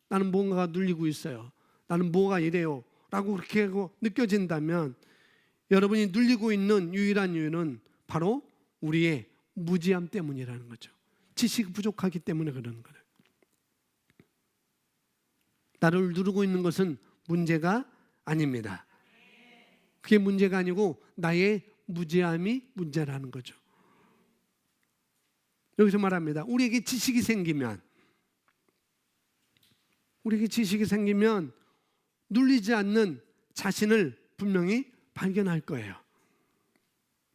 나는 뭔가가 눌리고 있어요, 나는 뭐가 이래요 라고 그렇게 하고 느껴진다면, 여러분이 눌리고 있는 유일한 이유는 바로 우리의 무지함 때문이라는 거죠. 지식이 부족하기 때문에 그러는 거예요. 나를 누르고 있는 것은 문제가 아닙니다. 그게 문제가 아니고 나의 무지함이 문제라는 거죠. 여기서 말합니다. 우리에게 지식이 생기면 눌리지 않는 자신을 분명히 발견할 거예요.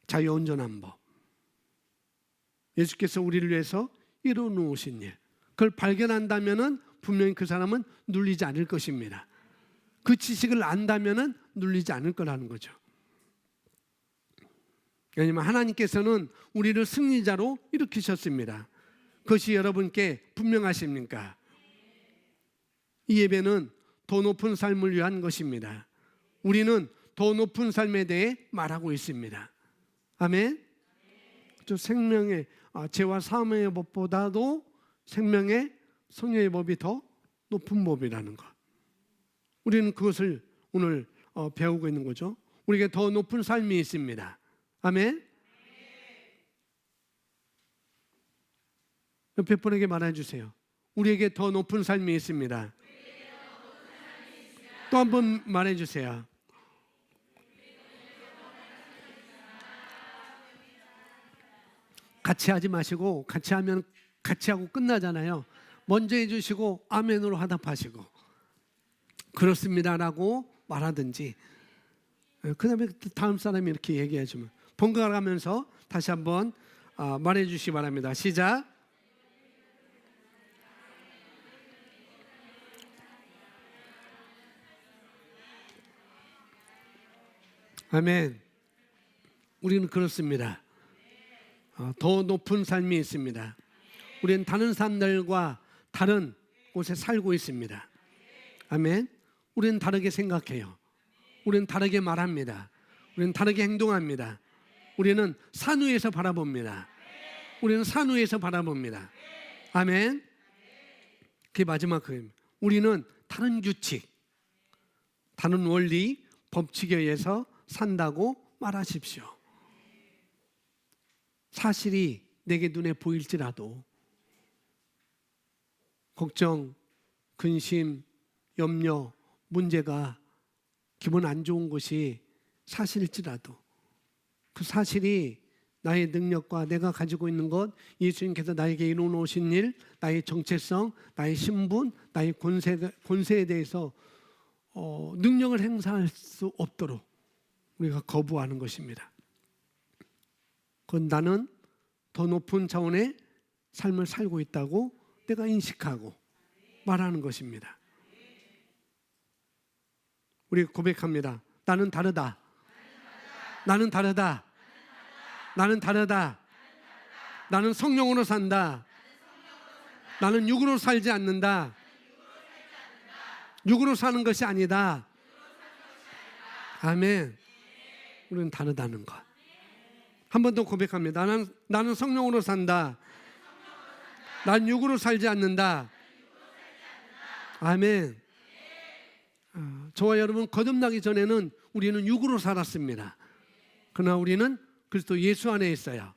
자유온전한 법. 예수께서 우리를 위해서 이루어 놓으신 일. 그걸 발견한다면은 분명히 그 사람은 눌리지 않을 것입니다. 그 지식을 안다면은 눌리지 않을 거라는 거죠. 왜냐하면 하나님께서는 우리를 승리자로 일으키셨습니다. 그것이 여러분께 분명하십니까? 이 예배는 더 높은 삶을 위한 것입니다. 우리는 더 높은 삶에 대해 말하고 있습니다. 아멘. 저 생명의 죄와 사망의 법보다도 생명의 성령의 법이 더 높은 법이라는 것. 우리는 그것을 오늘 배우고 있는 거죠. 우리에게 더 높은 삶이 있습니다. 아멘. 옆에 분에게 말해 주세요. 우리에게 더 높은 삶이 있습니다. 또 한 번 말해 주세요. 같이 하지 마시고, 같이 하면 같이 하고 끝나잖아요. 먼저 해주시고 아멘으로 화답하시고 그렇습니다라고 말하든지, 그 다음에 다음 사람이 이렇게 얘기해 주면 번갈아가면서 다시 한번 말해 주시기 바랍니다. 시작. 아멘. 우리는 그렇습니다. 더 높은 삶이 있습니다. 우리는 다른 사람들과 다른 곳에 살고 있습니다. 아멘. 우리는 다르게 생각해요. 우리는 다르게 말합니다. 우리는 다르게 행동합니다. 우리는 산 위에서 바라봅니다. 우리는 산 위에서 바라봅니다. 아멘. 그게 마지막 그입니다. 우리는 다른 규칙, 다른 원리, 법칙에 의해서 산다고 말하십시오. 사실이 내게 눈에 보일지라도 걱정, 근심, 염려, 문제가 기분 안 좋은 것이 사실일지라도 그 사실이 나의 능력과 내가 가지고 있는 것, 예수님께서 나에게 이루어놓으신 일, 나의 정체성, 나의 신분, 나의 권세에 대해서 능력을 행사할 수 없도록 우리가 거부하는 것입니다. 그건 나는 더 높은 차원의 삶을 살고 있다고 내가 인식하고 말하는 것입니다. 우리가 고백합니다. 나는 다르다. 나는 다르다. 나는 다르다. 나는 성령으로 산다. 나는 육으로 살지 않는다. 육으로 사는 것이 아니다. 아멘. 우리는 다르다는 것. 한 번 더 고백합니다. 나는 성령으로 산다. 난 육으로 살지 않는다. 아멘. 저와 여러분 거듭나기 전에는 우리는 육으로 살았습니다. 그러나 우리는 그리스도 예수 안에 있어요.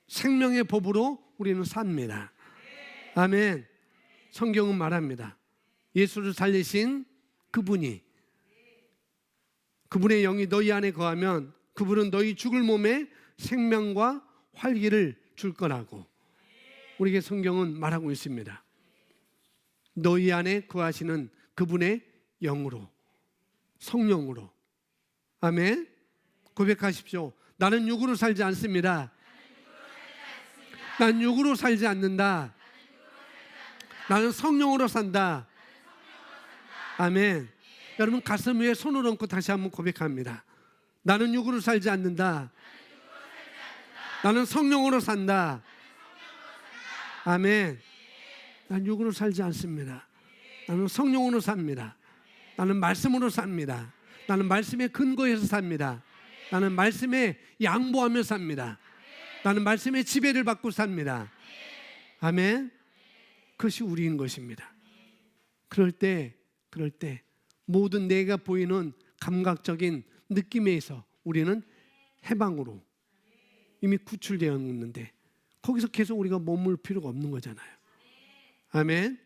생명의 법으로 우리는 삽니다. 아멘. 성경은 말합니다. 예수를 살리신 그분의 영이 너희 안에 거하면 그분은 너희 죽을 몸에 생명과 활기를 줄 거라고 우리에게 성경은 말하고 있습니다. 너희 안에 거하시는 그분의 영으로, 성령으로. 아멘. 고백하십시오. 나는 육으로 살지 않습니다. 난 육으로 살지 않는다. 나는 성령으로 산다. 아멘. 여러분 가슴 위에 손을 얹고 다시 한번 고백합니다. 나는 육으로 살지 않는다. 나는 성령으로 산다. 아멘. 난 육으로 살지 않습니다. 나는 성령으로 삽니다. 나는 말씀으로 삽니다. 나는 말씀의 근거에서 삽니다. 나는 말씀에 양보하며 삽니다. 나는 말씀의 지배를 받고 삽니다. 아멘. 그것이 우리인 것입니다. 그럴 때 모든 내가 보이는 감각적인 느낌에서 우리는 해방으로 이미 구출되어 있는데 거기서 계속 우리가 머물 필요가 없는 거잖아요. 아멘.